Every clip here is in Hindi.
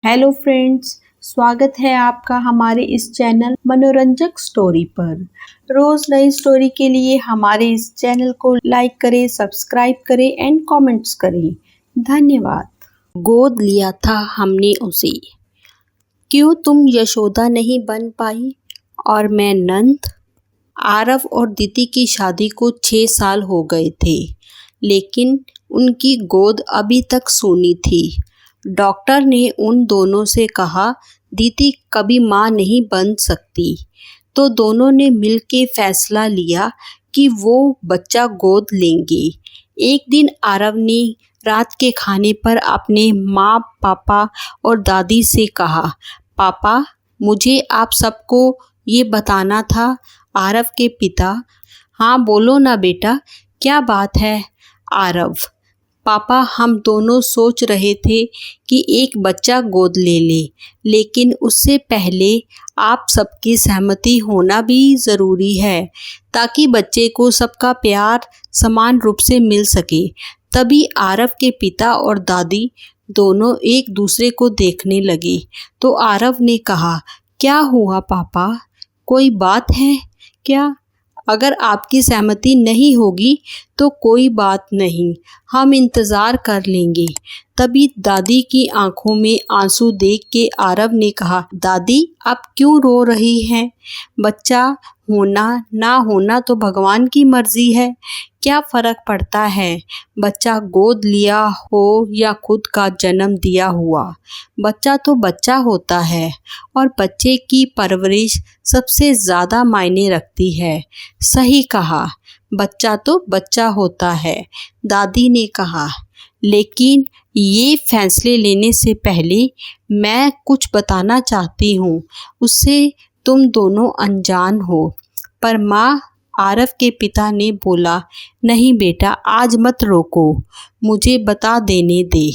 हेलो फ्रेंड्स, स्वागत है आपका हमारे इस चैनल मनोरंजक स्टोरी पर। रोज नई स्टोरी के लिए हमारे इस चैनल को लाइक करें, सब्सक्राइब करें एंड कमेंट्स करें। धन्यवाद। गोद लिया था हमने उसे, क्यों तुम यशोदा नहीं बन पाई और मैं नंद। आरव और दीदी की शादी को 6 साल हो गए थे, लेकिन उनकी गोद अभी तक सूनी थी। डॉक्टर ने उन दोनों से कहा दीदी कभी माँ नहीं बन सकती, तो दोनों ने मिलकर फैसला लिया कि वो बच्चा गोद लेंगे। एक दिन आरव ने रात के खाने पर अपने माँ, पापा और दादी से कहा, पापा मुझे आप सबको ये बताना था। आरव के पिता, हाँ बोलो ना बेटा, क्या बात है। आरव, पापा हम दोनों सोच रहे थे कि एक बच्चा गोद ले ले, लेकिन उससे पहले आप सबकी सहमति होना भी ज़रूरी है, ताकि बच्चे को सबका प्यार समान रूप से मिल सके। तभी आरव के पिता और दादी दोनों एक दूसरे को देखने लगे, तो आरव ने कहा, क्या हुआ पापा, कोई बात है क्या? अगर आपकी सहमति नहीं होगी तो कोई बात नहीं, हम इंतज़ार कर लेंगे। तभी दादी की आंखों में आंसू देख के आरव ने कहा, दादी आप क्यों रो रही हैं? बच्चा होना ना होना तो भगवान की मर्जी है, क्या फ़र्क पड़ता है बच्चा गोद लिया हो या खुद का जन्म दिया हुआ। बच्चा तो बच्चा होता है और बच्चे की परवरिश सबसे ज़्यादा मायने रखती है। सही कहा, बच्चा तो बच्चा होता है, दादी ने कहा। लेकिन ये फैसले लेने से पहले मैं कुछ बताना चाहती हूँ, उससे तुम दोनों अनजान हो। पर माँ, आरव के पिता ने बोला, नहीं बेटा आज मत रोको, मुझे बता देने दे,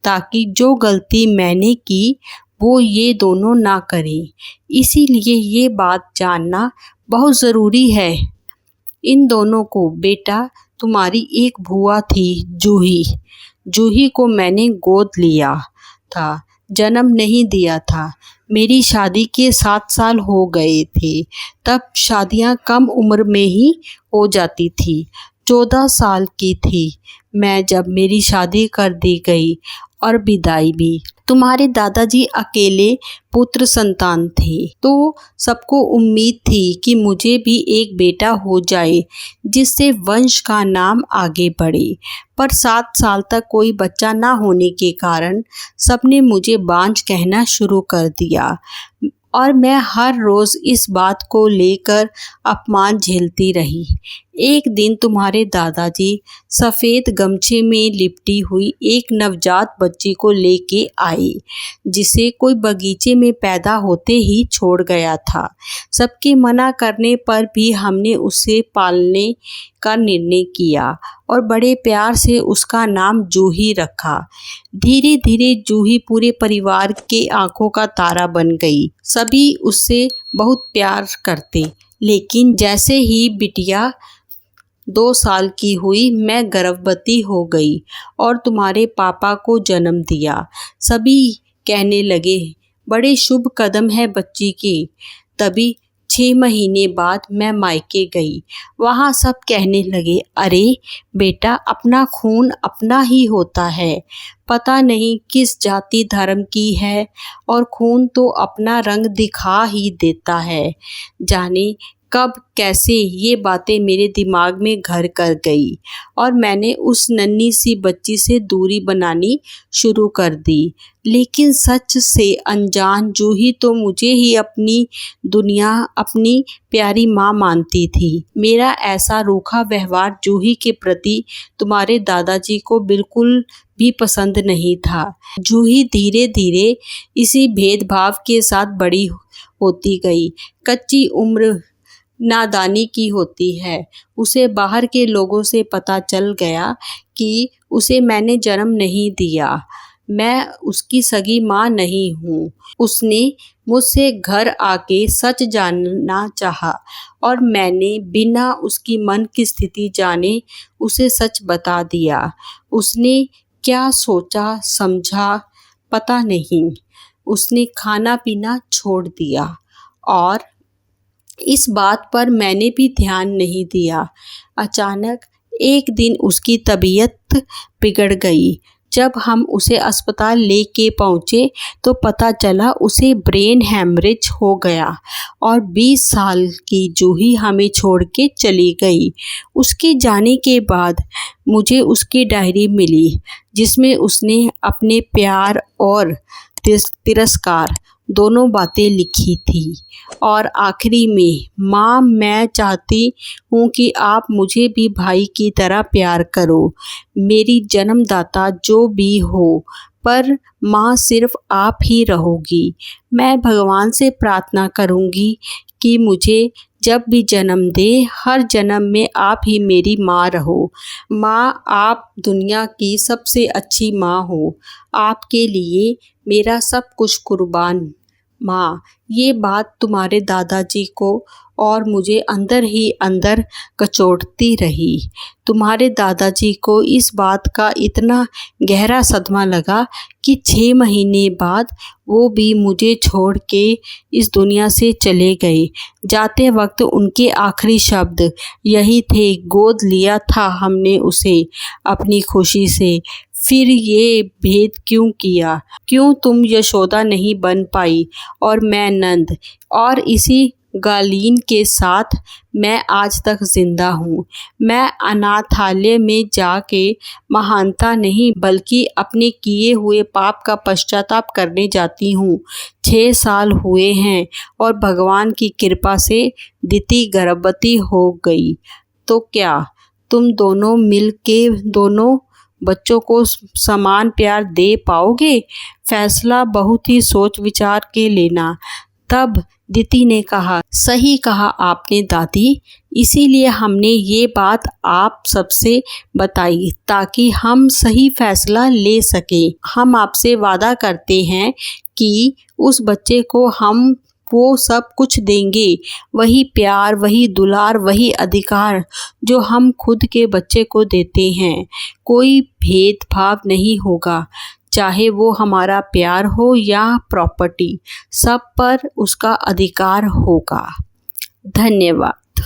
ताकि जो गलती मैंने की वो ये दोनों ना करें। इसीलिए ये बात जानना बहुत ज़रूरी है इन दोनों को। बेटा तुम्हारी एक बुआ थी जूही, जूही को मैंने गोद लिया था, जन्म नहीं दिया था। मेरी शादी के 7 साल हो गए थे, तब शादियां कम उम्र में ही हो जाती थी। 14 साल की थी मैं जब मेरी शादी कर दी गई और विदाई भी। तुम्हारे दादाजी अकेले पुत्र संतान थे, तो सबको उम्मीद थी कि मुझे भी एक बेटा हो जाए जिससे वंश का नाम आगे बढ़े। पर 7 साल तक कोई बच्चा ना होने के कारण सबने मुझे बांझ कहना शुरू कर दिया और मैं हर रोज़ इस बात को लेकर अपमान झेलती रही। एक दिन तुम्हारे दादाजी सफ़ेद गमछे में लिपटी हुई एक नवजात बच्ची को लेके आए, जिसे कोई बगीचे में पैदा होते ही छोड़ गया था। सबके मना करने पर भी हमने उसे पालने का निर्णय किया और बड़े प्यार से उसका नाम जूही रखा। धीरे धीरे जूही पूरे परिवार के आंखों का तारा बन गई। सभी उससे बहुत प्यार करते, लेकिन जैसे ही बिटिया 2 साल की हुई मैं गर्भवती हो गई और तुम्हारे पापा को जन्म दिया। सभी कहने लगे बड़े शुभ कदम है बच्ची के। तभी 6 महीने बाद मैं मायके गई। वहाँ सब कहने लगे, अरे बेटा अपना खून अपना ही होता है, पता नहीं किस जाति धर्म की है, और खून तो अपना रंग दिखा ही देता है। जाने कब कैसे ये बातें मेरे दिमाग में घर कर गई और मैंने उस नन्ही सी बच्ची से दूरी बनानी शुरू कर दी। लेकिन सच से अनजान जूही तो मुझे ही अपनी दुनिया, अपनी प्यारी माँ मानती थी। मेरा ऐसा रूखा व्यवहार जूही के प्रति तुम्हारे दादाजी को बिल्कुल भी पसंद नहीं था। जूही धीरे धीरे इसी भेदभाव के साथ बड़ी होती गई। कच्ची उम्र नादानी की होती है। उसे बाहर के लोगों से पता चल गया कि उसे मैंने जन्म नहीं दिया, मैं उसकी सगी माँ नहीं हूँ। उसने मुझसे घर आके सच जानना चाहा और मैंने बिना उसकी मन की स्थिति जाने उसे सच बता दिया। उसने क्या सोचा समझा पता नहीं, उसने खाना पीना छोड़ दिया और इस बात पर मैंने भी ध्यान नहीं दिया। अचानक एक दिन उसकी तबीयत बिगड़ गई। जब हम उसे अस्पताल लेके पहुँचे तो पता चला उसे ब्रेन हैमरेज हो गया और 20 साल की जूही हमें छोड़ के चली गई। उसके जाने के बाद मुझे उसकी डायरी मिली जिसमें उसने अपने प्यार और तिरस्कार दोनों बातें लिखी थी और आखिरी में, माँ मैं चाहती हूँ कि आप मुझे भी भाई की तरह प्यार करो, मेरी जन्मदाता जो भी हो, पर माँ सिर्फ आप ही रहोगी। मैं भगवान से प्रार्थना करूँगी कि मुझे जब भी जन्म दे, हर जन्म में आप ही मेरी माँ रहो। माँ आप दुनिया की सबसे अच्छी माँ हो, आपके लिए मेरा सब कुछ कुर्बान। माँ, ये बात तुम्हारे दादाजी को और मुझे अंदर ही अंदर कचोटती रही। तुम्हारे दादाजी को इस बात का इतना गहरा सदमा लगा कि 6 महीने बाद वो भी मुझे छोड़ के इस दुनिया से चले गए। जाते वक्त उनके आखिरी शब्द यही थे, गोद लिया था हमने उसे अपनी खुशी से, फिर ये भेद क्यों किया? क्यों तुम यशोदा नहीं बन पाई और मैं नंद? और इसी गालीन के साथ मैं आज तक जिंदा हूँ। मैं अनाथालय में जाके महानता नहीं बल्कि अपने किए हुए पाप का पश्चाताप करने जाती हूँ। 6 साल हुए हैं और भगवान की कृपा से दिति गर्भवती हो गई। तो क्या तुम दोनों मिल के दोनों बच्चों को समान प्यार दे पाओगे? फैसला बहुत ही सोच विचार के लेना। तब दिति ने कहा, सही कहा आपने दादी, इसीलिए हमने ये बात आप सबसे बताई ताकि हम सही फैसला ले सके। हम आपसे वादा करते हैं कि उस बच्चे को हम वो सब कुछ देंगे, वही प्यार, वही दुलार, वही अधिकार जो हम खुद के बच्चे को देते हैं। कोई भेदभाव नहीं होगा, चाहे वो हमारा प्यार हो या प्रॉपर्टी, सब पर उसका अधिकार होगा। धन्यवाद।